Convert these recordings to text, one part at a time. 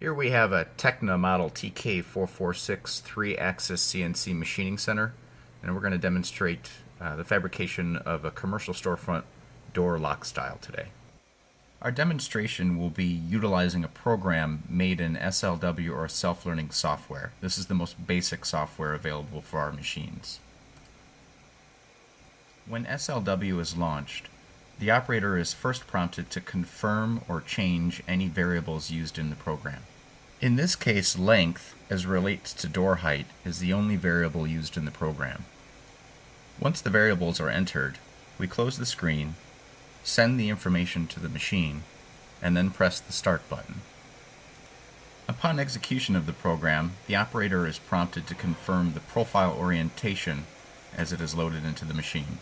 Here we have a Tekna model TK446 3-axis CNC machining center, and we're going to demonstrate the fabrication of a commercial storefront door lock style today. Our demonstration will be utilizing a program made in SLW or self-learning software. This is the most basic software available for our machines. When SLW is launched, the operator is first prompted to confirm or change any variables used in the program. In this case, length, as relates to door height, is the only variable used in the program. Once the variables are entered, we close the screen, send the information to the machine, and then press the Start button. Upon execution of the program, the operator is prompted to confirm the profile orientation as it is loaded into the machine.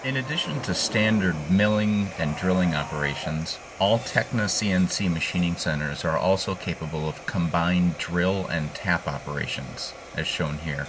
In addition to standard milling and drilling operations, all Tekna CNC machining centers are also capable of combined drill and tap operations, as shown here.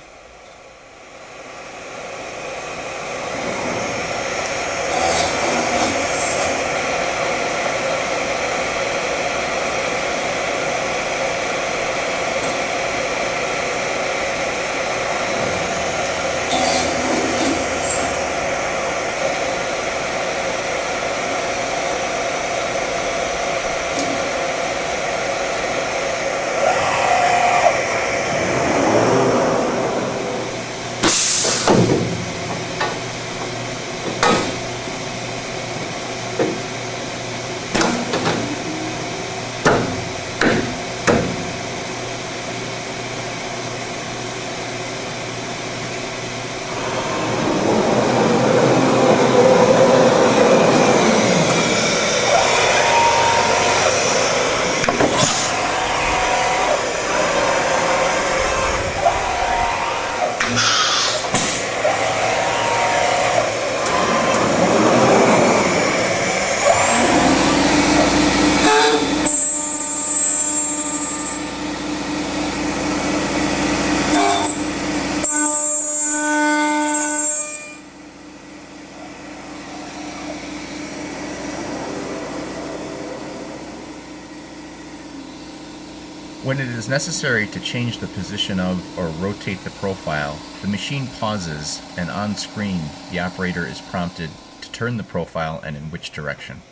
When it is necessary to change the position of or rotate the profile, the machine pauses, and on screen the operator is prompted to turn the profile and in which direction.